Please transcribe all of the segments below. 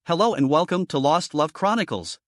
Hello and welcome to Lost Love Chronicles.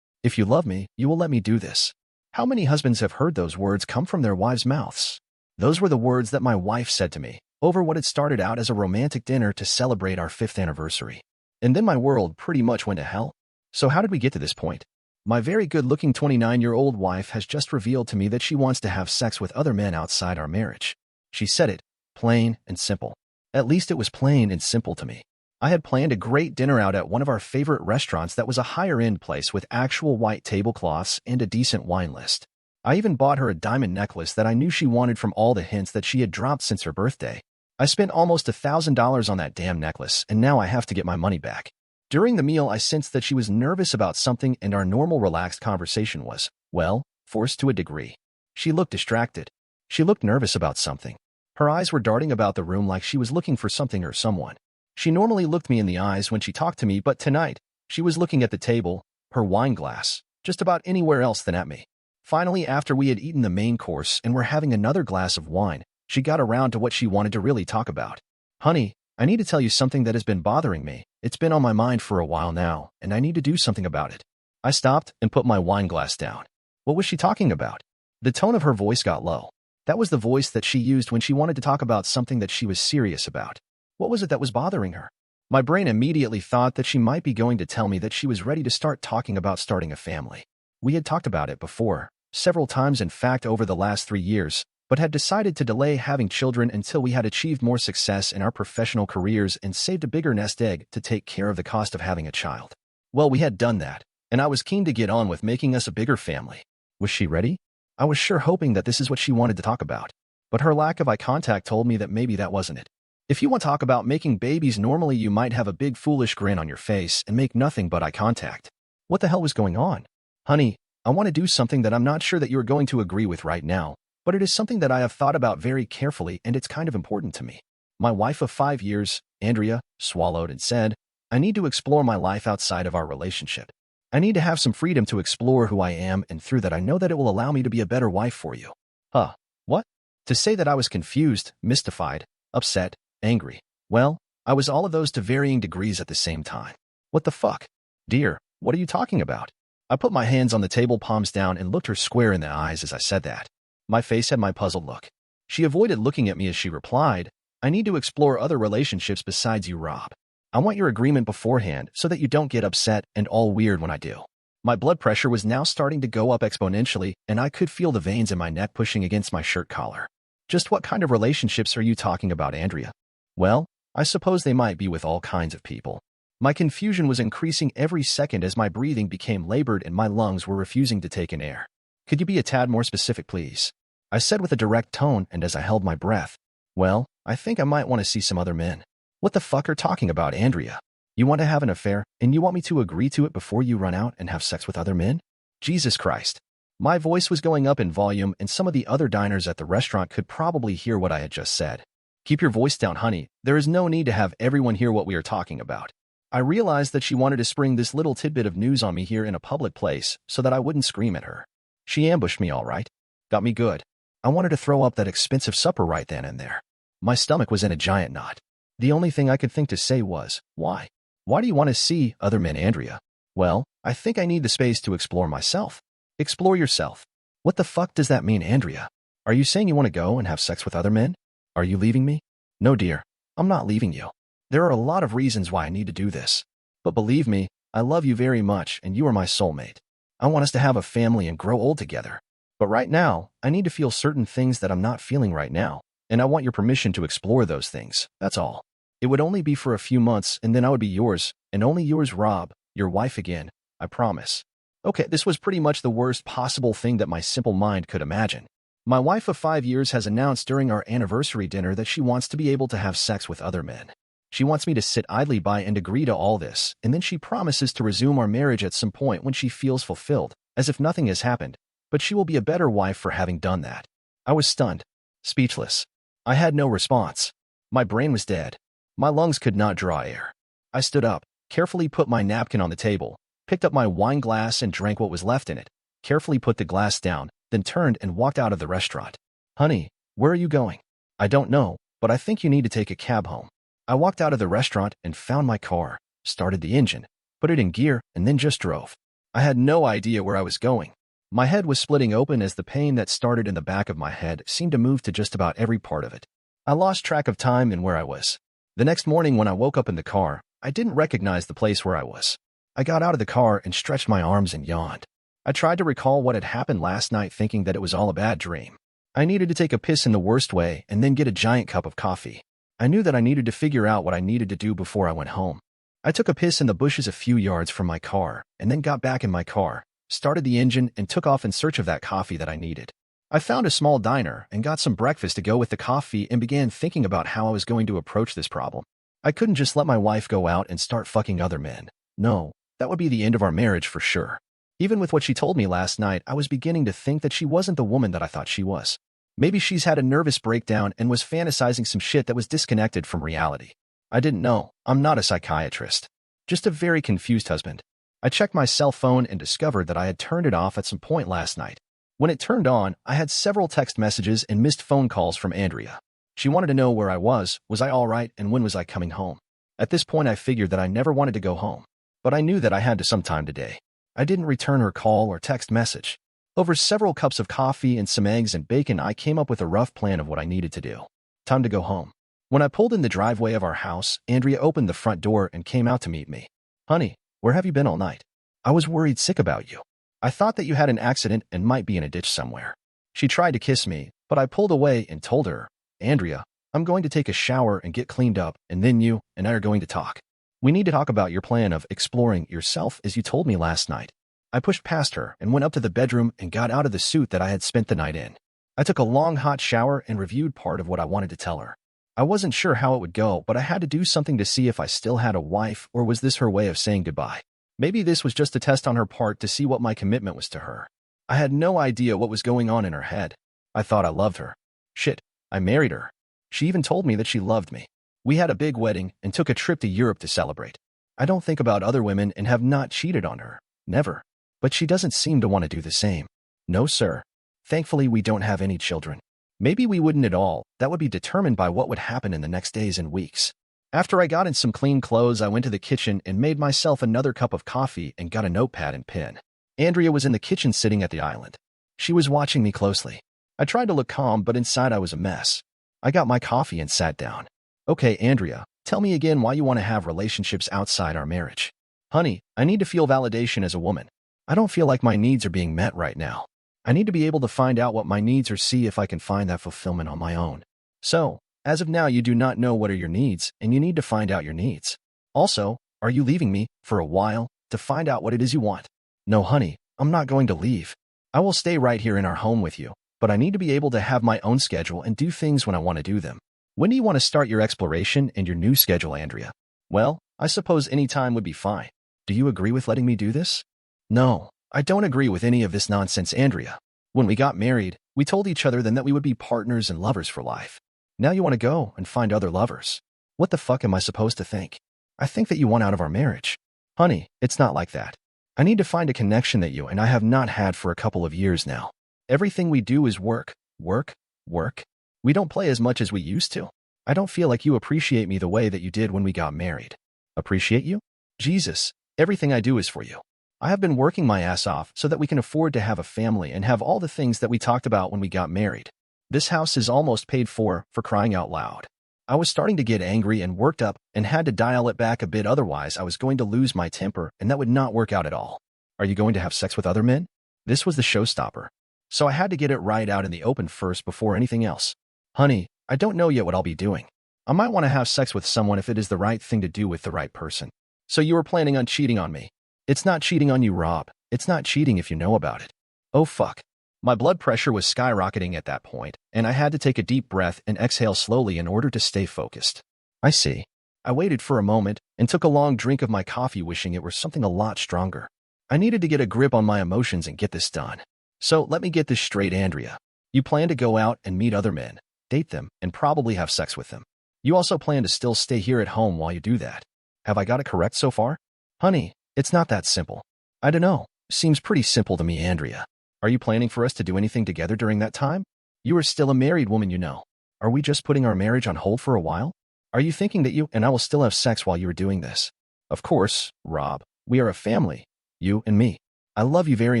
If you love me, you will let me do this. How many husbands have heard those words come from their wives' mouths? Those were the words that my wife said to me, over what had started out as a romantic dinner to celebrate our 5th anniversary. And then my world pretty much went to hell. So how did we get to this point? My very good-looking 29-year-old wife has just revealed to me that she wants to have sex with other men outside our marriage. She said it, plain and simple. At least it was plain and simple to me. I had planned a great dinner out at one of our favorite restaurants that was a higher-end place with actual white tablecloths and a decent wine list. I even bought her a diamond necklace that I knew she wanted from all the hints that she had dropped since her birthday. I spent almost $1,000 on that damn necklace, and now I have to get my money back. During the meal, I sensed that she was nervous about something, and our normal relaxed conversation was, well, forced to a degree. She looked distracted. She looked nervous about something. Her eyes were darting about the room like she was looking for something or someone. She normally looked me in the eyes when she talked to me, but tonight, she was looking at the table, her wine glass, just about anywhere else than at me. Finally, after we had eaten the main course and were having another glass of wine, she got around to what she wanted to really talk about. Honey, I need to tell you something that has been bothering me. It's been on my mind for a while now, and I need to do something about it. I stopped and put my wine glass down. What was she talking about? The tone of her voice got low. That was the voice that she used when she wanted to talk about something that she was serious about. What was it that was bothering her? My brain immediately thought that she might be going to tell me that she was ready to start talking about starting a family. We had talked about it before, several times in fact over the last 3 years, but had decided to delay having children until we had achieved more success in our professional careers and saved a bigger nest egg to take care of the cost of having a child. Well, we had done that, and I was keen to get on with making us a bigger family. Was she ready? I was sure hoping that this is what she wanted to talk about. But her lack of eye contact told me that maybe that wasn't it. If you want to talk about making babies, normally you might have a big foolish grin on your face and make nothing but eye contact. What the hell was going on? Honey, I want to do something that I'm not sure that you're going to agree with right now, but it is something that I have thought about very carefully and it's kind of important to me. My wife of 5 years, Andrea, swallowed and said, I need to explore my life outside of our relationship. I need to have some freedom to explore who I am, and through that I know that it will allow me to be a better wife for you. What? To say that I was confused, mystified, upset, angry. Well, I was all of those to varying degrees at the same time. What the fuck? Dear, what are you talking about? I put my hands on the table, palms down, and looked her square in the eyes as I said that. My face had my puzzled look. She avoided looking at me as she replied, I need to explore other relationships besides you, Rob. I want your agreement beforehand so that you don't get upset and all weird when I do. My blood pressure was now starting to go up exponentially, and I could feel the veins in my neck pushing against my shirt collar. Just what kind of relationships are you talking about, Andrea? Well, I suppose they might be with all kinds of people. My confusion was increasing every second as my breathing became labored and my lungs were refusing to take in air. Could you be a tad more specific, please? I said with a direct tone, and as I held my breath, well, I think I might want to see some other men. What the fuck are talking about, Andrea? You want to have an affair, and you want me to agree to it before you run out and have sex with other men? Jesus Christ. My voice was going up in volume, and some of the other diners at the restaurant could probably hear what I had just said. Keep your voice down, honey. There is no need to have everyone hear what we are talking about. I realized that she wanted to spring this little tidbit of news on me here in a public place so that I wouldn't scream at her. She ambushed me all right. Got me good. I wanted to throw up that expensive supper right then and there. My stomach was in a giant knot. The only thing I could think to say was, why? Why do you want to see other men, Andrea? Well, I think I need the space to explore myself. Explore yourself. What the fuck does that mean, Andrea? Are you saying you want to go and have sex with other men? Are you leaving me? No, dear. I'm not leaving you. There are a lot of reasons why I need to do this. But believe me, I love you very much and you are my soulmate. I want us to have a family and grow old together. But right now, I need to feel certain things that I'm not feeling right now, and I want your permission to explore those things, that's all. It would only be for a few months, and then I would be yours, and only yours, Rob, your wife again, I promise. Okay, this was pretty much the worst possible thing that my simple mind could imagine. My wife of 5 years has announced during our anniversary dinner that she wants to be able to have sex with other men. She wants me to sit idly by and agree to all this, and then she promises to resume our marriage at some point when she feels fulfilled, as if nothing has happened, but she will be a better wife for having done that. I was stunned, speechless. I had no response. My brain was dead. My lungs could not draw air. I stood up, carefully put my napkin on the table, picked up my wine glass and drank what was left in it, carefully put the glass down, then turned and walked out of the restaurant. Honey, where are you going? I don't know, but I think you need to take a cab home. I walked out of the restaurant and found my car, started the engine, put it in gear, and then just drove. I had no idea where I was going. My head was splitting open as the pain that started in the back of my head seemed to move to just about every part of it. I lost track of time and where I was. The next morning when I woke up in the car, I didn't recognize the place where I was. I got out of the car and stretched my arms and yawned. I tried to recall what had happened last night, thinking that it was all a bad dream. I needed to take a piss in the worst way and then get a giant cup of coffee. I knew that I needed to figure out what I needed to do before I went home. I took a piss in the bushes a few yards from my car and then got back in my car, started the engine, and took off in search of that coffee that I needed. I found a small diner and got some breakfast to go with the coffee and began thinking about how I was going to approach this problem. I couldn't just let my wife go out and start fucking other men. No, that would be the end of our marriage for sure. Even with what she told me last night, I was beginning to think that she wasn't the woman that I thought she was. Maybe she's had a nervous breakdown and was fantasizing some shit that was disconnected from reality. I didn't know. I'm not a psychiatrist. Just a very confused husband. I checked my cell phone and discovered that I had turned it off at some point last night. When it turned on, I had several text messages and missed phone calls from Andrea. She wanted to know where I was I all right, and when was I coming home. At this point, I figured that I never wanted to go home. But I knew that I had to sometime today. I didn't return her call or text message. Over several cups of coffee and some eggs and bacon, I came up with a rough plan of what I needed to do. Time to go home. When I pulled in the driveway of our house, Andrea opened the front door and came out to meet me. Honey, where have you been all night? I was worried sick about you. I thought that you had an accident and might be in a ditch somewhere. She tried to kiss me, but I pulled away and told her, Andrea, I'm going to take a shower and get cleaned up, and then you and I are going to talk. We need to talk about your plan of exploring yourself as you told me last night. I pushed past her and went up to the bedroom and got out of the suit that I had spent the night in. I took a long hot shower and reviewed part of what I wanted to tell her. I wasn't sure how it would go, but I had to do something to see if I still had a wife, or was this her way of saying goodbye. Maybe this was just a test on her part to see what my commitment was to her. I had no idea what was going on in her head. I thought I loved her. Shit, I married her. She even told me that she loved me. We had a big wedding and took a trip to Europe to celebrate. I don't think about other women and have not cheated on her. Never. But she doesn't seem to want to do the same. No, sir. Thankfully, we don't have any children. Maybe we wouldn't at all. That would be determined by what would happen in the next days and weeks. After I got in some clean clothes, I went to the kitchen and made myself another cup of coffee and got a notepad and pen. Andrea was in the kitchen sitting at the island. She was watching me closely. I tried to look calm, but inside I was a mess. I got my coffee and sat down. Okay, Andrea, tell me again why you want to have relationships outside our marriage. Honey, I need to feel validation as a woman. I don't feel like my needs are being met right now. I need to be able to find out what my needs are, see if I can find that fulfillment on my own. So, as of now, you do not know what are your needs, and you need to find out your needs. Also, are you leaving me for a while to find out what it is you want? No, honey, I'm not going to leave. I will stay right here in our home with you, but I need to be able to have my own schedule and do things when I want to do them. When do you want to start your exploration and your new schedule, Andrea? Well, I suppose any time would be fine. Do you agree with letting me do this? No, I don't agree with any of this nonsense, Andrea. When we got married, we told each other then that we would be partners and lovers for life. Now you want to go and find other lovers. What the fuck am I supposed to think? I think that you want out of our marriage. Honey, it's not like that. I need to find a connection that you and I have not had for a couple of years now. Everything we do is work, work, work. We don't play as much as we used to. I don't feel like you appreciate me the way that you did when we got married. Appreciate you? Jesus, everything I do is for you. I have been working my ass off so that we can afford to have a family and have all the things that we talked about when we got married. This house is almost paid for crying out loud. I was starting to get angry and worked up and had to dial it back a bit, otherwise I was going to lose my temper and that would not work out at all. Are you going to have sex with other men? This was the showstopper. So I had to get it right out in the open first before anything else. Honey, I don't know yet what I'll be doing. I might want to have sex with someone if it is the right thing to do with the right person. So you were planning on cheating on me. It's not cheating on you, Rob. It's not cheating if you know about it. Oh fuck. My blood pressure was skyrocketing at that point, and I had to take a deep breath and exhale slowly in order to stay focused. I see. I waited for a moment and took a long drink of my coffee, wishing it were something a lot stronger. I needed to get a grip on my emotions and get this done. So let me get this straight, Andrea. You plan to go out and meet other men, date them, and probably have sex with them. You also plan to still stay here at home while you do that. Have I got it correct so far? Honey, it's not that simple. I don't know. Seems pretty simple to me, Andrea. Are you planning for us to do anything together during that time? You are still a married woman, you know. Are we just putting our marriage on hold for a while? Are you thinking that you and I will still have sex while you are doing this? Of course, Rob. We are a family, you and me. I love you very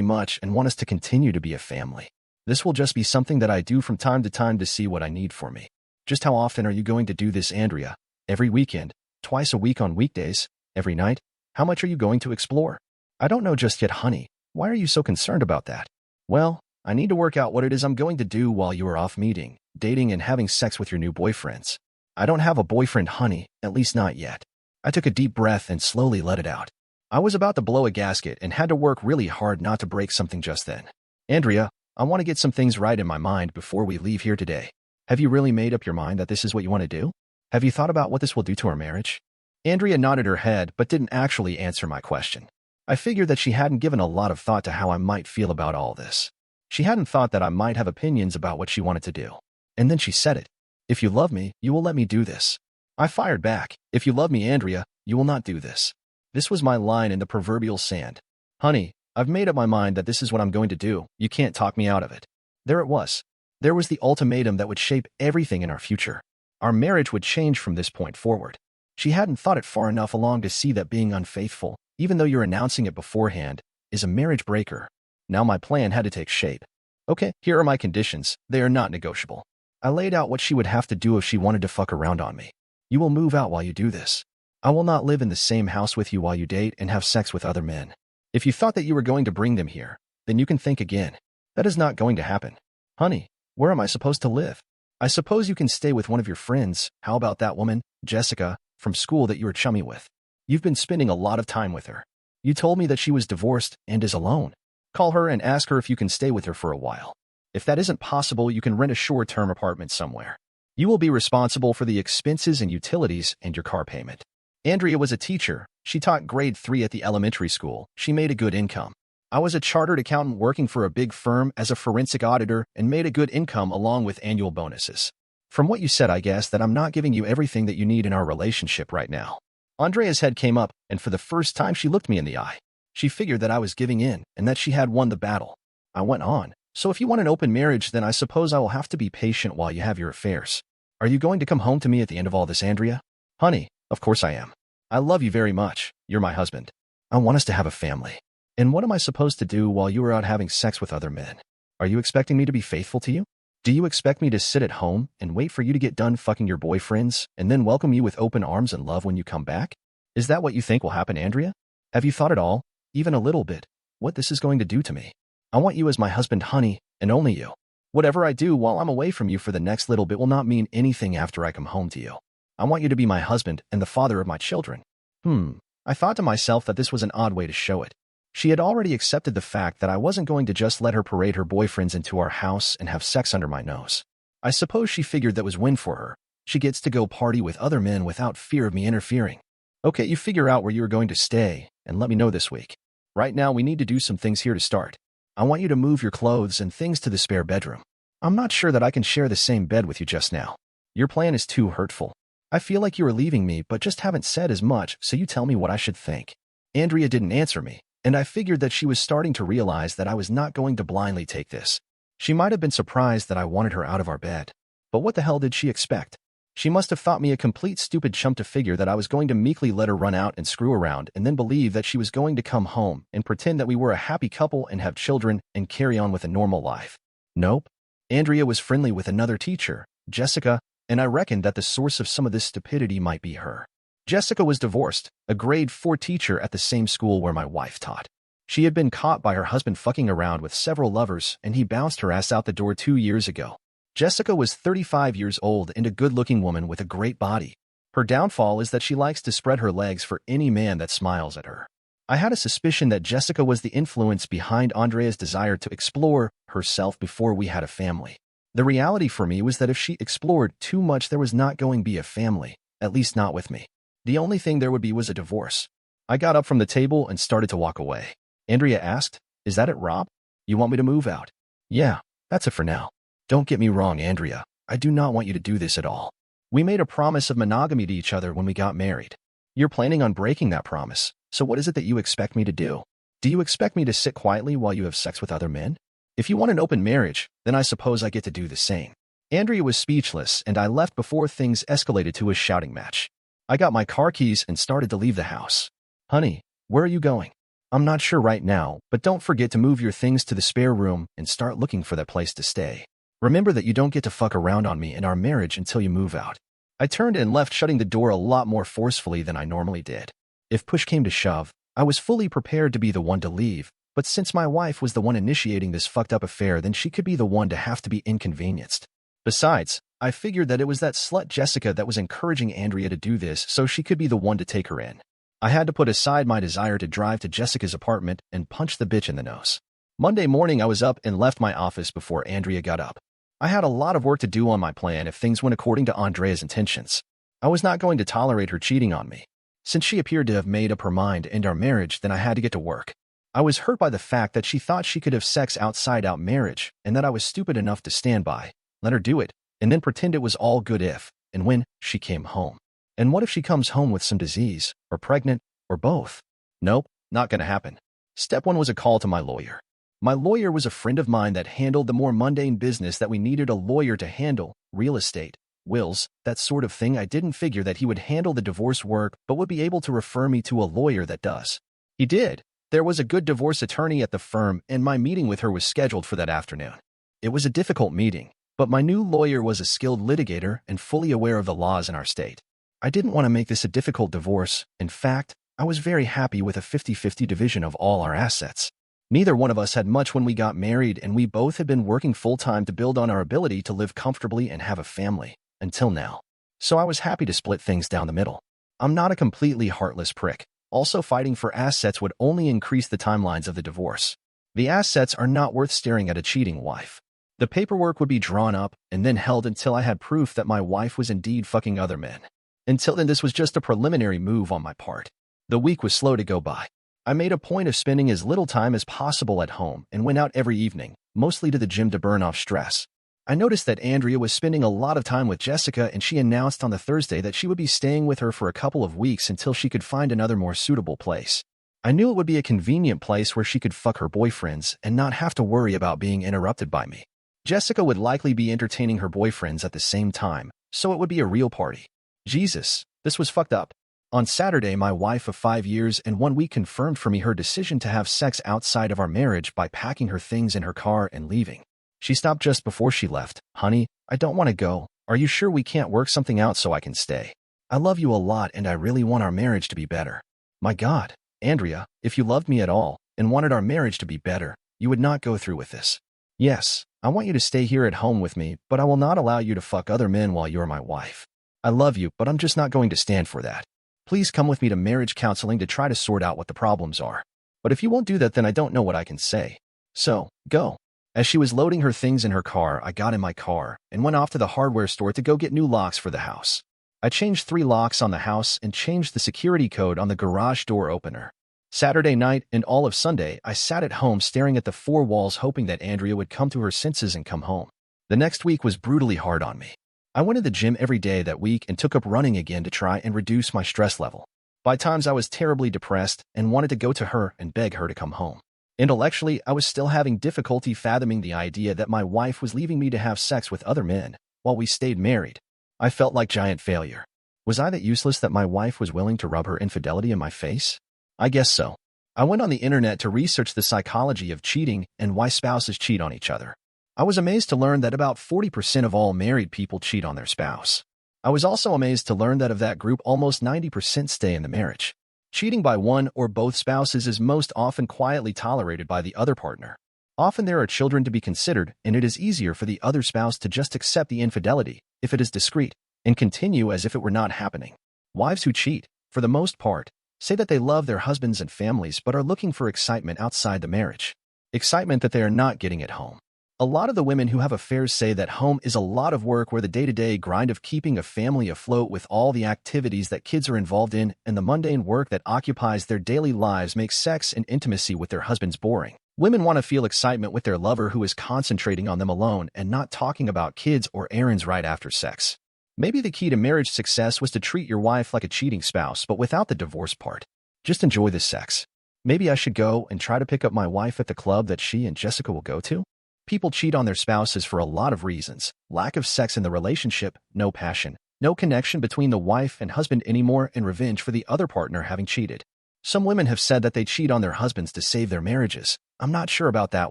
much and want us to continue to be a family. This will just be something that I do from time to time to see what I need for me. Just how often are you going to do this, Andrea? Every weekend? Twice a week on weekdays? Every night? How much are you going to explore? I don't know just yet, honey. Why are you so concerned about that? Well, I need to work out what it is I'm going to do while you are off meeting, dating, and having sex with your new boyfriends. I don't have a boyfriend, honey, at least not yet. I took a deep breath and slowly let it out. I was about to blow a gasket and had to work really hard not to break something just then. Andrea, I want to get some things right in my mind before we leave here today. Have you really made up your mind that this is what you want to do? Have you thought about what this will do to our marriage? Andrea nodded her head but didn't actually answer my question. I figured that she hadn't given a lot of thought to how I might feel about all this. She hadn't thought that I might have opinions about what she wanted to do. And then she said it. If you love me, you will let me do this. I fired back. If you love me, Andrea, you will not do this. This was my line in the proverbial sand. Honey, I've made up my mind that this is what I'm going to do. You can't talk me out of it. There it was. There was the ultimatum that would shape everything in our future. Our marriage would change from this point forward. She hadn't thought it far enough along to see that being unfaithful, even though you're announcing it beforehand, is a marriage breaker. Now my plan had to take shape. Okay, here are my conditions. They are not negotiable. I laid out what she would have to do if she wanted to fuck around on me. You will move out while you do this. I will not live in the same house with you while you date and have sex with other men. If you thought that you were going to bring them here, then you can think again. That is not going to happen. Honey, where am I supposed to live? I suppose you can stay with one of your friends. How about that woman, Jessica, from school that you were chummy with? You've been spending a lot of time with her. You told me that she was divorced and is alone. Call her and ask her if you can stay with her for a while. If that isn't possible, you can rent a short-term apartment somewhere. You will be responsible for the expenses and utilities and your car payment. Andrea was a teacher. She taught grade 3 at the elementary school. She made a good income. I was a chartered accountant working for a big firm as a forensic auditor and made a good income along with annual bonuses. From what you said, I guess that I'm not giving you everything that you need in our relationship right now. Andrea's head came up, and for the first time she looked me in the eye. She figured that I was giving in and that she had won the battle. I went on. So if you want an open marriage, then I suppose I will have to be patient while you have your affairs. Are you going to come home to me at the end of all this, Andrea? Honey, of course I am. I love you very much. You're my husband. I want us to have a family. And what am I supposed to do while you are out having sex with other men? Are you expecting me to be faithful to you? Do you expect me to sit at home and wait for you to get done fucking your boyfriends and then welcome you with open arms and love when you come back? Is that what you think will happen, Andrea? Have you thought at all, even a little bit, what this is going to do to me? I want you as my husband, honey, and only you. Whatever I do while I'm away from you for the next little bit will not mean anything after I come home to you. I want you to be my husband and the father of my children. I thought to myself that this was an odd way to show it. She had already accepted the fact that I wasn't going to just let her parade her boyfriends into our house and have sex under my nose. I suppose she figured that was win for her. She gets to go party with other men without fear of me interfering. Okay, you figure out where you are going to stay and let me know this week. Right now, we need to do some things here to start. I want you to move your clothes and things to the spare bedroom. I'm not sure that I can share the same bed with you just now. Your plan is too hurtful. I feel like you are leaving me, but just haven't said as much, so you tell me what I should think. Andrea didn't answer me, and I figured that she was starting to realize that I was not going to blindly take this. She might have been surprised that I wanted her out of our bed. But what the hell did she expect? She must have thought me a complete stupid chump to figure that I was going to meekly let her run out and screw around and then believe that she was going to come home and pretend that we were a happy couple and have children and carry on with a normal life. Nope. Andrea was friendly with another teacher, Jessica, and I reckoned that the source of some of this stupidity might be her. Jessica was divorced, a grade 4 teacher at the same school where my wife taught. She had been caught by her husband fucking around with several lovers, and he bounced her ass out the door 2 years ago. Jessica was 35 years old and a good-looking woman with a great body. Her downfall is that she likes to spread her legs for any man that smiles at her. I had a suspicion that Jessica was the influence behind Andrea's desire to explore herself before we had a family. The reality for me was that if she explored too much, there was not going to be a family, at least not with me. The only thing there would be was a divorce. I got up from the table and started to walk away. Andrea asked, "Is that it, Rob? You want me to move out?" "Yeah, that's it for now. Don't get me wrong, Andrea. I do not want you to do this at all. We made a promise of monogamy to each other when we got married. You're planning on breaking that promise, so what is it that you expect me to do? Do you expect me to sit quietly while you have sex with other men? If you want an open marriage, then I suppose I get to do the same." Andrea was speechless, and I left before things escalated to a shouting match. I got my car keys and started to leave the house. "Honey, Where are you going? I'm not sure right now, but don't forget to move your things to the spare room and start looking for that place to stay. Remember that you don't get to fuck around on me in our marriage until you move out. I turned and left, shutting the door a lot more forcefully than I normally did. If push came to shove, I was fully prepared to be the one to leave, but since my wife was the one initiating this fucked up affair, then she could be the one to have to be inconvenienced. Besides, I figured that it was that slut Jessica that was encouraging Andrea to do this, so she could be the one to take her in. I had to put aside my desire to drive to Jessica's apartment and punch the bitch in the nose. Monday morning, I was up and left my office before Andrea got up. I had a lot of work to do on my plan if things went according to Andrea's intentions. I was not going to tolerate her cheating on me. Since she appeared to have made up her mind to end our marriage, then I had to get to work. I was hurt by the fact that she thought she could have sex outside our marriage and that I was stupid enough to stand by, let her do it, and then pretend it was all good if and when she came home. And what if she comes home with some disease, or pregnant, or both? Nope, not gonna happen. Step 1 was a call to my lawyer. My lawyer was a friend of mine that handled the more mundane business that we needed a lawyer to handle, real estate, wills, that sort of thing. I didn't figure that he would handle the divorce work but would be able to refer me to a lawyer that does. He did. There was a good divorce attorney at the firm, and my meeting with her was scheduled for that afternoon. It was a difficult meeting, but my new lawyer was a skilled litigator and fully aware of the laws in our state. I didn't want to make this a difficult divorce. In fact, I was very happy with a 50-50 division of all our assets. Neither one of us had much when we got married, and we both had been working full-time to build on our ability to live comfortably and have a family, until now. So I was happy to split things down the middle. I'm not a completely heartless prick. Also, fighting for assets would only increase the timelines of the divorce. The assets are not worth staring at a cheating wife. The paperwork would be drawn up and then held until I had proof that my wife was indeed fucking other men. Until then, this was just a preliminary move on my part. The week was slow to go by. I made a point of spending as little time as possible at home and went out every evening, mostly to the gym to burn off stress. I noticed that Andrea was spending a lot of time with Jessica, and she announced on the Thursday that she would be staying with her for a couple of weeks until she could find another more suitable place. I knew it would be a convenient place where she could fuck her boyfriends and not have to worry about being interrupted by me. Jessica would likely be entertaining her boyfriends at the same time, so it would be a real party. Jesus, this was fucked up. On Saturday, my wife of 5 years and 1 week confirmed for me her decision to have sex outside of our marriage by packing her things in her car and leaving. She stopped just before she left. Honey, I don't want to go. Are you sure we can't work something out so I can stay? I love you a lot and I really want our marriage to be better. My God, Andrea, if you loved me at all and wanted our marriage to be better, you would not go through with this. Yes, I want you to stay here at home with me, but I will not allow you to fuck other men while you're my wife. I love you, but I'm just not going to stand for that. Please come with me to marriage counseling to try to sort out what the problems are. But if you won't do that, then I don't know what I can say. So, go. As she was loading her things in her car, I got in my car and went off to the hardware store to go get new locks for the house. I changed 3 locks on the house and changed the security code on the garage door opener. Saturday night and all of Sunday, I sat at home staring at the 4 walls hoping that Andrea would come to her senses and come home. The next week was brutally hard on me. I went to the gym every day that week and took up running again to try and reduce my stress level. By times I was terribly depressed and wanted to go to her and beg her to come home. Intellectually, I was still having difficulty fathoming the idea that my wife was leaving me to have sex with other men while we stayed married. I felt like giant failure. Was I that useless that my wife was willing to rub her infidelity in my face? I guess so. I went on the internet to research the psychology of cheating and why spouses cheat on each other. I was amazed to learn that about 40% of all married people cheat on their spouse. I was also amazed to learn that of that group, almost 90% stay in the marriage. Cheating by one or both spouses is most often quietly tolerated by the other partner. Often there are children to be considered, and it is easier for the other spouse to just accept the infidelity, if it is discreet, and continue as if it were not happening. Wives who cheat, for the most part, say that they love their husbands and families but are looking for excitement outside the marriage. Excitement that they are not getting at home. A lot of the women who have affairs say that home is a lot of work, where the day-to-day grind of keeping a family afloat with all the activities that kids are involved in and the mundane work that occupies their daily lives makes sex and intimacy with their husbands boring. Women want to feel excitement with their lover who is concentrating on them alone and not talking about kids or errands right after sex. Maybe the key to marriage success was to treat your wife like a cheating spouse, but without the divorce part. Just enjoy the sex. Maybe I should go and try to pick up my wife at the club that she and Jessica will go to? People cheat on their spouses for a lot of reasons. Lack of sex in the relationship, no passion, no connection between the wife and husband anymore, and revenge for the other partner having cheated. Some women have said that they cheat on their husbands to save their marriages. I'm not sure about that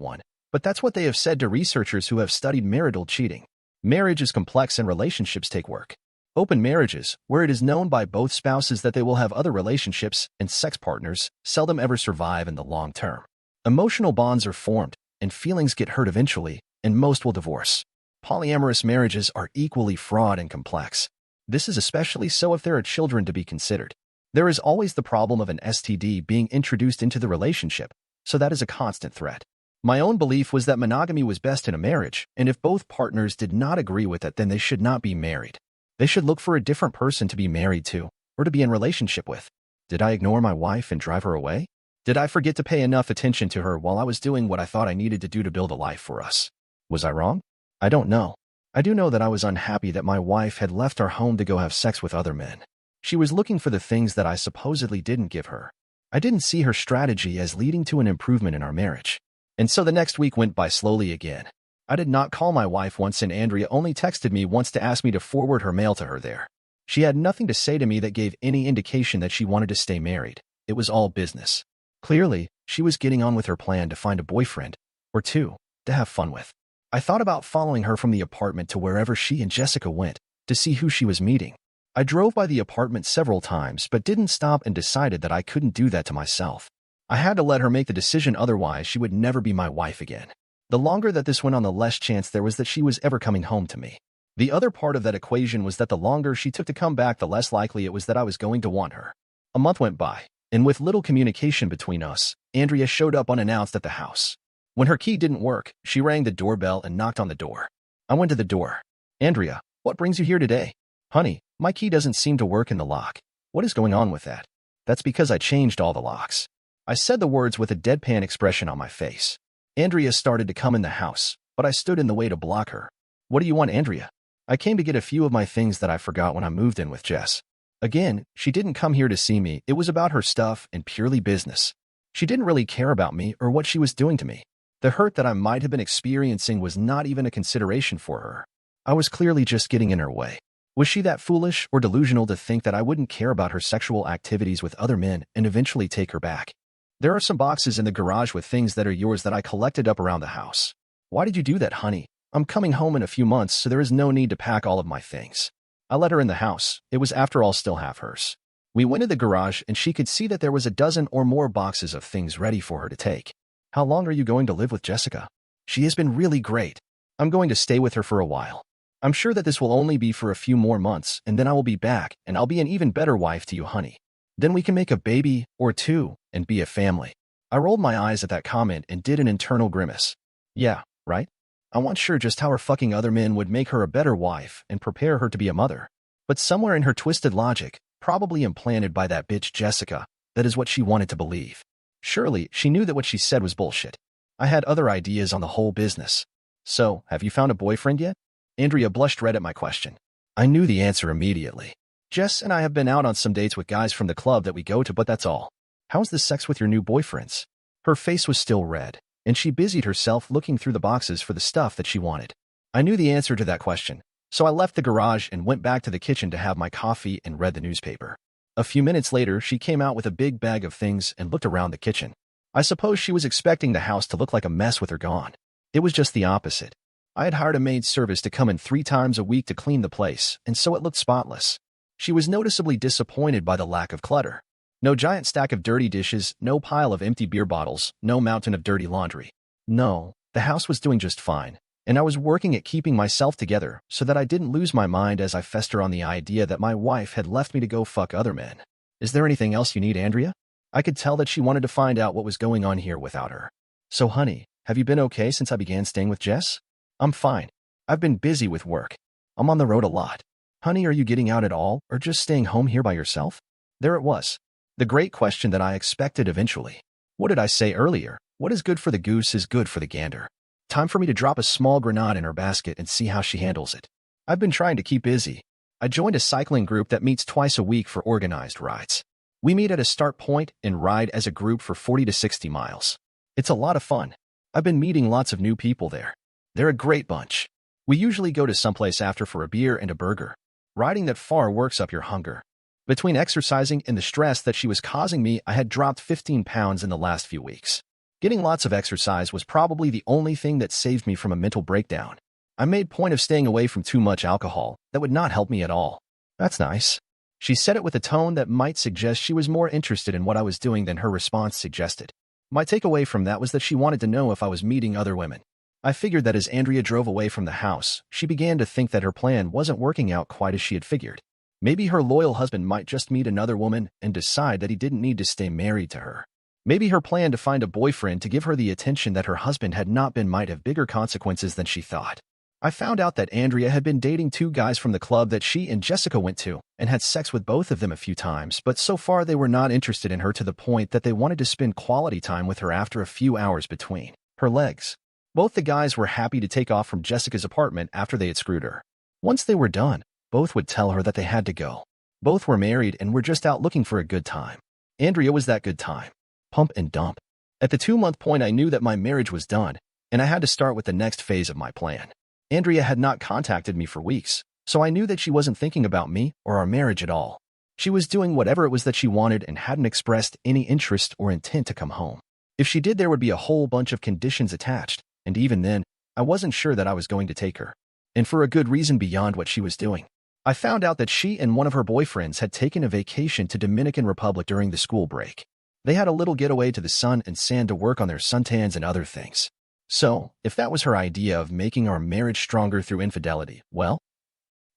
one, but that's what they have said to researchers who have studied marital cheating. Marriage is complex and relationships take work. Open marriages, where it is known by both spouses that they will have other relationships and sex partners, seldom ever survive in the long term. Emotional bonds are formed, and feelings get hurt eventually, and most will divorce. Polyamorous marriages are equally fraught and complex. This is especially so if there are children to be considered. There is always the problem of an STD being introduced into the relationship, so that is a constant threat. My own belief was that monogamy was best in a marriage, and if both partners did not agree with it, then they should not be married. They should look for a different person to be married to, or to be in relationship with. Did I ignore my wife and drive her away? Did I forget to pay enough attention to her while I was doing what I thought I needed to do to build a life for us? Was I wrong? I don't know. I do know that I was unhappy that my wife had left our home to go have sex with other men. She was looking for the things that I supposedly didn't give her. I didn't see her strategy as leading to an improvement in our marriage. And so the next week went by slowly again. I did not call my wife once, and Andrea only texted me once to ask me to forward her mail to her there. She had nothing to say to me that gave any indication that she wanted to stay married. It was all business. Clearly, she was getting on with her plan to find a boyfriend, or two, to have fun with. I thought about following her from the apartment to wherever she and Jessica went, to see who she was meeting. I drove by the apartment several times but didn't stop and decided that I couldn't do that to myself. I had to let her make the decision, otherwise she would never be my wife again. The longer that this went on, the less chance there was that she was ever coming home to me. The other part of that equation was that the longer she took to come back, the less likely it was that I was going to want her. A month went by, and with little communication between us, Andrea showed up unannounced at the house. When her key didn't work, she rang the doorbell and knocked on the door. I went to the door. "Andrea, what brings you here today?" "Honey, my key doesn't seem to work in the lock." "What is going on with that?" "That's because I changed all the locks." I said the words with a deadpan expression on my face. Andrea started to come in the house, but I stood in the way to block her. "What do you want, Andrea?" "I came to get a few of my things that I forgot when I moved in with Jess." Again, she didn't come here to see me. It was about her stuff and purely business. She didn't really care about me or what she was doing to me. The hurt that I might have been experiencing was not even a consideration for her. I was clearly just getting in her way. Was she that foolish or delusional to think that I wouldn't care about her sexual activities with other men and eventually take her back? "There are some boxes in the garage with things that are yours that I collected up around the house." "Why did you do that, honey? I'm coming home in a few months, so there is no need to pack all of my things." I let her in the house. It was, after all, still half hers. We went to the garage, and she could see that there was a dozen or more boxes of things ready for her to take. "How long are you going to live with Jessica?" "She has been really great. I'm going to stay with her for a while. I'm sure that this will only be for a few more months, and then I will be back, and I'll be an even better wife to you, honey. Then we can make a baby or two and be a family." I rolled my eyes at that comment and did an internal grimace. Yeah, right? I wasn't sure just how her fucking other men would make her a better wife and prepare her to be a mother. But somewhere in her twisted logic, probably implanted by that bitch Jessica, that is what she wanted to believe. Surely, she knew that what she said was bullshit. I had other ideas on the whole business. "So, have you found a boyfriend yet?" Andrea blushed red at my question. I knew the answer immediately. "Jess and I have been out on some dates with guys from the club that we go to, but that's all." "How's the sex with your new boyfriends?" Her face was still red, and she busied herself looking through the boxes for the stuff that she wanted. I knew the answer to that question, so I left the garage and went back to the kitchen to have my coffee and read the newspaper. A few minutes later, she came out with a big bag of things and looked around the kitchen. I suppose she was expecting the house to look like a mess with her gone. It was just the opposite. I had hired a maid service to come in 3 times a week to clean the place, and so it looked spotless. She was noticeably disappointed by the lack of clutter. No giant stack of dirty dishes, no pile of empty beer bottles, no mountain of dirty laundry. No, the house was doing just fine, and I was working at keeping myself together so that I didn't lose my mind as I fester on the idea that my wife had left me to go fuck other men. "Is there anything else you need, Andrea?" I could tell that she wanted to find out what was going on here without her. "So, honey, have you been okay since I began staying with Jess?" "I'm fine. I've been busy with work. I'm on the road a lot." "Honey, are you getting out at all, or just staying home here by yourself?" There it was. The great question that I expected eventually. What did I say earlier? What is good for the goose is good for the gander. Time for me to drop a small grenade in her basket and see how she handles it. I've been trying to keep busy. I joined a cycling group that meets twice a week for organized rides. We meet at a start point and ride as a group for 40 to 60 miles. It's a lot of fun. I've been meeting lots of new people there. They're a great bunch. We usually go to someplace after for a beer and a burger. Riding that far works up your hunger. Between exercising and the stress that she was causing me, I had dropped 15 pounds in the last few weeks. Getting lots of exercise was probably the only thing that saved me from a mental breakdown. I made point of staying away from too much alcohol. That would not help me at all. That's nice. She said it with a tone that might suggest she was more interested in what I was doing than her response suggested. My takeaway from that was that she wanted to know if I was meeting other women. I figured that as Andrea drove away from the house, she began to think that her plan wasn't working out quite as she had figured. Maybe her loyal husband might just meet another woman and decide that he didn't need to stay married to her. Maybe her plan to find a boyfriend to give her the attention that her husband had not been might have bigger consequences than she thought. I found out that Andrea had been dating 2 guys from the club that she and Jessica went to and had sex with both of them a few times, but so far they were not interested in her to the point that they wanted to spend quality time with her after a few hours between her legs. Both the guys were happy to take off from Jessica's apartment after they had screwed her. Once they were done, both would tell her that they had to go. Both were married and were just out looking for a good time. Andrea was that good time. Pump and dump. At the 2-month point, I knew that my marriage was done, and I had to start with the next phase of my plan. Andrea had not contacted me for weeks, so I knew that she wasn't thinking about me or our marriage at all. She was doing whatever it was that she wanted and hadn't expressed any interest or intent to come home. If she did, there would be a whole bunch of conditions attached, and even then, I wasn't sure that I was going to take her. And for a good reason beyond what she was doing. I found out that she and one of her boyfriends had taken a vacation to Dominican Republic during the school break. They had a little getaway to the sun and sand to work on their suntans and other things. So, if that was her idea of making our marriage stronger through infidelity, well,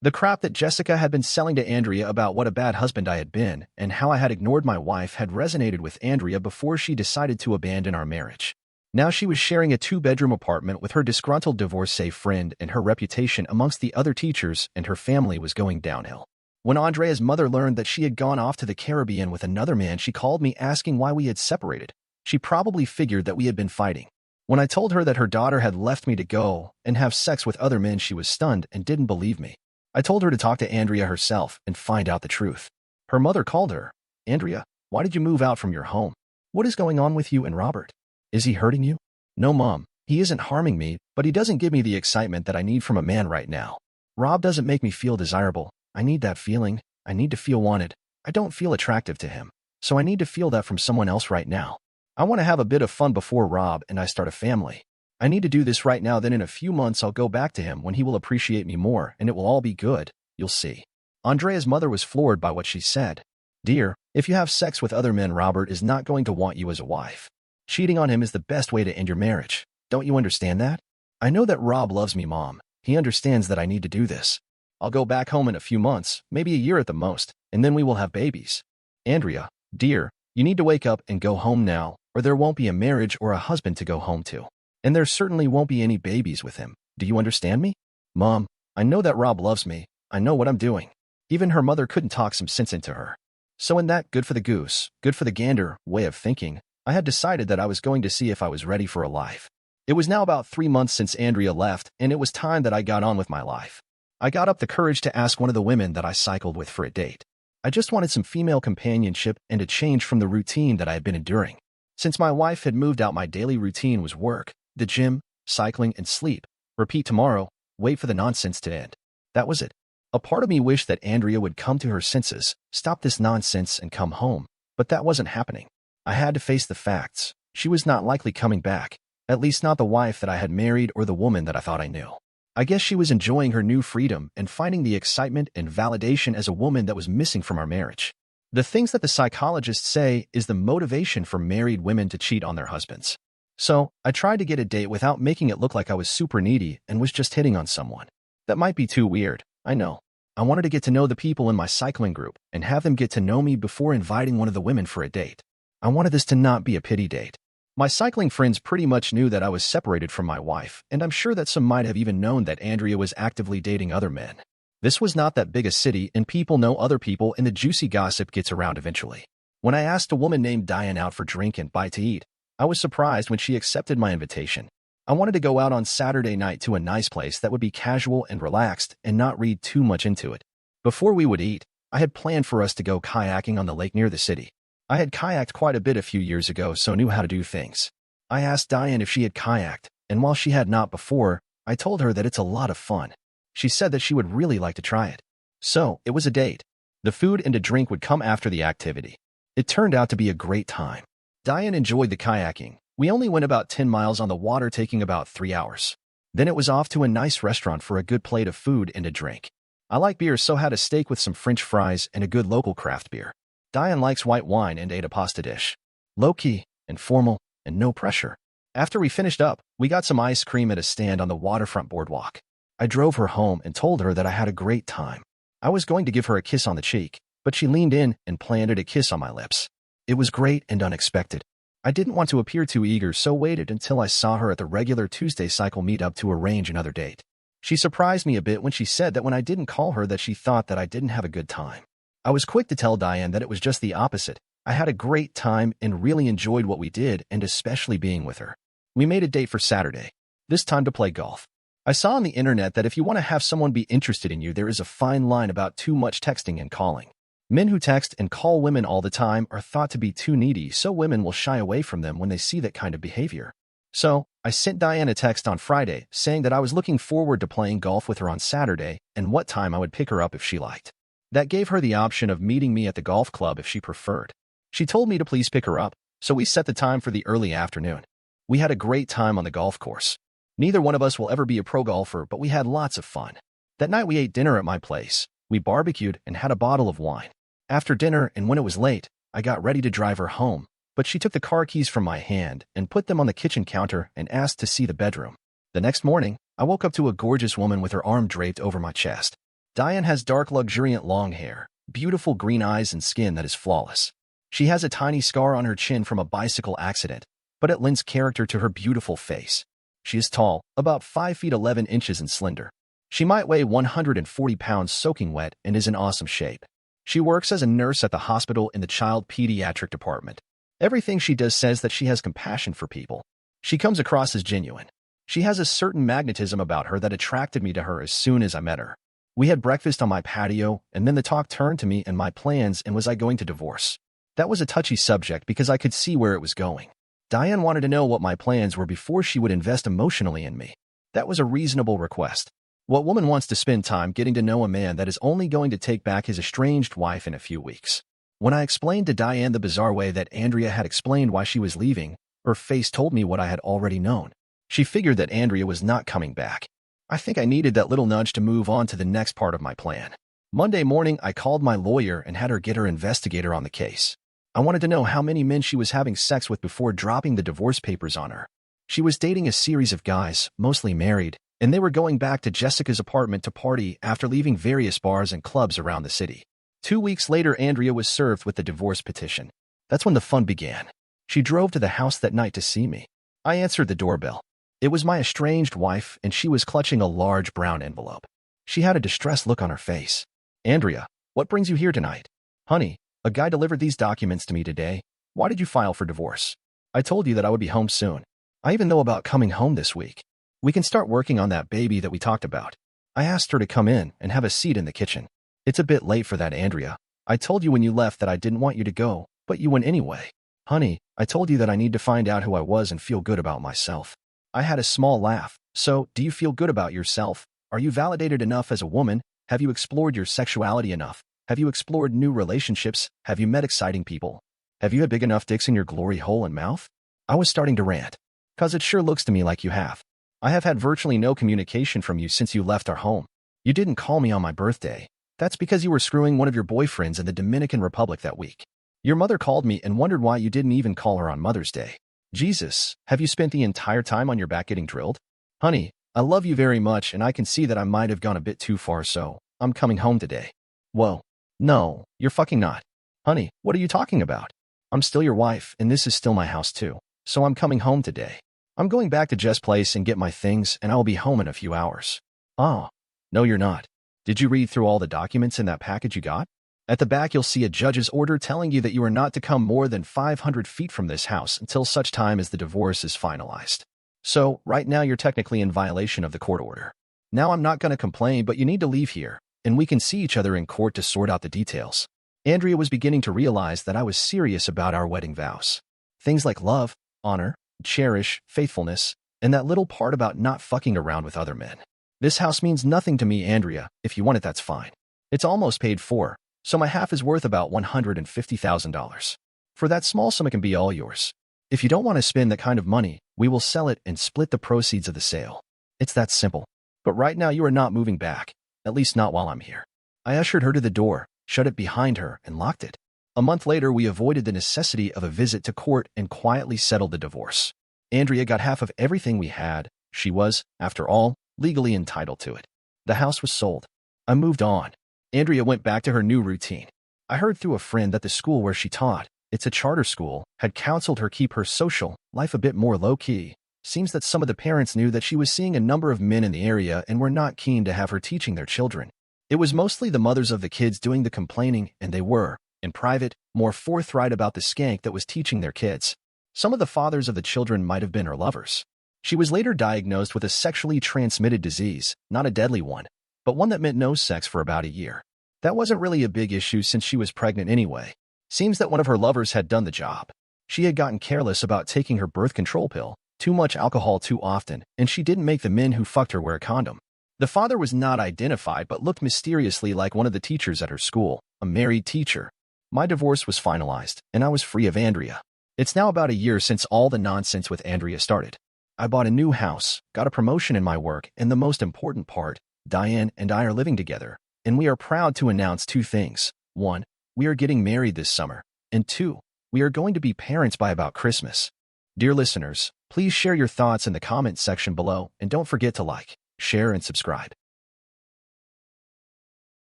the crap that Jessica had been selling to Andrea about what a bad husband I had been and how I had ignored my wife had resonated with Andrea before she decided to abandon our marriage. Now she was sharing a 2-bedroom apartment with her disgruntled divorcee friend, and her reputation amongst the other teachers and her family was going downhill. When Andrea's mother learned that she had gone off to the Caribbean with another man, she called me asking why we had separated. She probably figured that we had been fighting. When I told her that her daughter had left me to go and have sex with other men, she was stunned and didn't believe me. I told her to talk to Andrea herself and find out the truth. Her mother called her. Andrea, why did you move out from your home? What is going on with you and Robert? Is he hurting you? No, Mom. He isn't harming me, but he doesn't give me the excitement that I need from a man right now. Rob doesn't make me feel desirable. I need that feeling. I need to feel wanted. I don't feel attractive to him, so I need to feel that from someone else right now. I want to have a bit of fun before Rob and I start a family. I need to do this right now, then in a few months I'll go back to him when he will appreciate me more and it will all be good, you'll see. Andrea's mother was floored by what she said. Dear, if you have sex with other men, Robert is not going to want you as a wife. Cheating on him is the best way to end your marriage. Don't you understand that? I know that Rob loves me, Mom. He understands that I need to do this. I'll go back home in a few months, maybe a year at the most, and then we will have babies. Andrea, dear, you need to wake up and go home now, or there won't be a marriage or a husband to go home to. And there certainly won't be any babies with him. Do you understand me? Mom, I know that Rob loves me. I know what I'm doing. Even her mother couldn't talk some sense into her. So in that good for the goose, good for the gander way of thinking, I had decided that I was going to see if I was ready for a life. It was now about 3 months since Andrea left, and it was time that I got on with my life. I got up the courage to ask one of the women that I cycled with for a date. I just wanted some female companionship and a change from the routine that I had been enduring. Since my wife had moved out, my daily routine was work, the gym, cycling, and sleep. Repeat tomorrow, wait for the nonsense to end. That was it. A part of me wished that Andrea would come to her senses, stop this nonsense, and come home, but that wasn't happening. I had to face the facts. She was not likely coming back, at least not the wife that I had married or the woman that I thought I knew. I guess she was enjoying her new freedom and finding the excitement and validation as a woman that was missing from our marriage. The things that the psychologists say is the motivation for married women to cheat on their husbands. So, I tried to get a date without making it look like I was super needy and was just hitting on someone. That might be too weird, I know. I wanted to get to know the people in my cycling group and have them get to know me before inviting one of the women for a date. I wanted this to not be a pity date. My cycling friends pretty much knew that I was separated from my wife, and I'm sure that some might have even known that Andrea was actively dating other men. This was not that big a city, and people know other people, and the juicy gossip gets around eventually. When I asked a woman named Diane out for drink and bite to eat, I was surprised when she accepted my invitation. I wanted to go out on Saturday night to a nice place that would be casual and relaxed and not read too much into it. Before we would eat, I had planned for us to go kayaking on the lake near the city. I had kayaked quite a bit a few years ago, so knew how to do things. I asked Diane if she had kayaked, and while she had not before, I told her that it's a lot of fun. She said that she would really like to try it. So, it was a date. The food and a drink would come after the activity. It turned out to be a great time. Diane enjoyed the kayaking. We only went about 10 miles on the water, taking about 3 hours. Then it was off to a nice restaurant for a good plate of food and a drink. I like beer, so had a steak with some French fries and a good local craft beer. Diane likes white wine and ate a pasta dish. Low-key, informal, and no pressure. After we finished up, we got some ice cream at a stand on the waterfront boardwalk. I drove her home and told her that I had a great time. I was going to give her a kiss on the cheek, but she leaned in and planted a kiss on my lips. It was great and unexpected. I didn't want to appear too eager, so waited until I saw her at the regular Tuesday cycle meetup to arrange another date. She surprised me a bit when she said that when I didn't call her that she thought that I didn't have a good time. I was quick to tell Diane that it was just the opposite. I had a great time and really enjoyed what we did, and especially being with her. We made a date for Saturday, this time to play golf. I saw on the internet that if you want to have someone be interested in you, there is a fine line about too much texting and calling. Men who text and call women all the time are thought to be too needy, so women will shy away from them when they see that kind of behavior. So, I sent Diane a text on Friday saying that I was looking forward to playing golf with her on Saturday and what time I would pick her up if she liked. That gave her the option of meeting me at the golf club if she preferred. She told me to please pick her up, so we set the time for the early afternoon. We had a great time on the golf course. Neither one of us will ever be a pro golfer, but we had lots of fun. That night we ate dinner at my place. We barbecued and had a bottle of wine. After dinner, and when it was late, I got ready to drive her home, but she took the car keys from my hand and put them on the kitchen counter and asked to see the bedroom. The next morning, I woke up to a gorgeous woman with her arm draped over my chest. Diane has dark, luxuriant long hair, beautiful green eyes, and skin that is flawless. She has a tiny scar on her chin from a bicycle accident, but it lends character to her beautiful face. She is tall, about 5 feet 11 inches, and slender. She might weigh 140 pounds soaking wet and is in awesome shape. She works as a nurse at the hospital in the child pediatric department. Everything she does says that she has compassion for people. She comes across as genuine. She has a certain magnetism about her that attracted me to her as soon as I met her. We had breakfast on my patio, and then the talk turned to me and my plans and was I going to divorce. That was a touchy subject because I could see where it was going. Diane wanted to know what my plans were before she would invest emotionally in me. That was a reasonable request. What woman wants to spend time getting to know a man that is only going to take back his estranged wife in a few weeks? When I explained to Diane the bizarre way that Andrea had explained why she was leaving, her face told me what I had already known. She figured that Andrea was not coming back. I think I needed that little nudge to move on to the next part of my plan. Monday morning, I called my lawyer and had her get her investigator on the case. I wanted to know how many men she was having sex with before dropping the divorce papers on her. She was dating a series of guys, mostly married, and they were going back to Jessica's apartment to party after leaving various bars and clubs around the city. 2 weeks later, Andrea was served with the divorce petition. That's when the fun began. She drove to the house that night to see me. I answered the doorbell. It was my estranged wife, and she was clutching a large brown envelope. She had a distressed look on her face. "Andrea, what brings you here tonight?" "Honey, a guy delivered these documents to me today. Why did you file for divorce?" "I told you that I would be home soon. I even know about coming home this week. We can start working on that baby that we talked about." I asked her to come in and have a seat in the kitchen. "It's a bit late for that, Andrea. I told you when you left that I didn't want you to go, but you went anyway." "Honey, I told you that I need to find out who I was and feel good about myself." I had a small laugh. "So, do you feel good about yourself? Are you validated enough as a woman? Have you explored your sexuality enough? Have you explored new relationships? Have you met exciting people? Have you had big enough dicks in your glory hole and mouth?" I was starting to rant. "'Cause it sure looks to me like you have. I have had virtually no communication from you since you left our home. You didn't call me on my birthday. That's because you were screwing one of your boyfriends in the Dominican Republic that week. Your mother called me and wondered why you didn't even call her on Mother's Day. Jesus, have you spent the entire time on your back getting drilled? Honey, I love you very much and I can see that I might have gone a bit too far, so I'm coming home today." "Whoa. No, you're fucking not." "Honey, what are you talking about? I'm still your wife and this is still my house too, so I'm coming home today. I'm going back to Jess' place and get my things and I will be home in a few hours." "Oh, no you're not. Did you read through all the documents in that package you got? At the back you'll see a judge's order telling you that you are not to come more than 500 feet from this house until such time as the divorce is finalized. So, right now you're technically in violation of the court order. Now I'm not going to complain, but you need to leave here, and we can see each other in court to sort out the details." Andrea was beginning to realize that I was serious about our wedding vows. Things like love, honor, cherish, faithfulness, and that little part about not fucking around with other men. "This house means nothing to me, Andrea. If you want it, that's fine. It's almost paid for. So my half is worth about $150,000. For that small sum, it can be all yours. If you don't want to spend that kind of money, we will sell it and split the proceeds of the sale. It's that simple. But right now you are not moving back, at least not while I'm here. I ushered her to the door, shut it behind her, and locked it. A month later, we avoided the necessity of a visit to court and quietly settled the divorce. Andrea got half of everything we had. She was, after all, legally entitled to it. The house was sold. I moved on. Andrea went back to her new routine. I heard through a friend that the school where she taught, it's a charter school, had counseled her keep her social life a bit more low-key. Seems that some of the parents knew that she was seeing a number of men in the area and were not keen to have her teaching their children. It was mostly the mothers of the kids doing the complaining, and they were, in private, more forthright about the skank that was teaching their kids. Some of the fathers of the children might have been her lovers. She was later diagnosed with a sexually transmitted disease, not a deadly one, but one that meant no sex for about a year. That wasn't really a big issue since she was pregnant anyway. Seems that one of her lovers had done the job. She had gotten careless about taking her birth control pill, too much alcohol too often, and she didn't make the men who fucked her wear a condom. The father was not identified but looked mysteriously like one of the teachers at her school, a married teacher. My divorce was finalized, and I was free of Andrea. It's now about a year since all the nonsense with Andrea started. I bought a new house, got a promotion in my work, and the most important part, Diane and I are living together, and we are proud to announce two things. 1. We are getting married this summer, and 2. We are going to be parents by about Christmas. Dear listeners, please share your thoughts in the comments section below, and don't forget to like, share, and subscribe.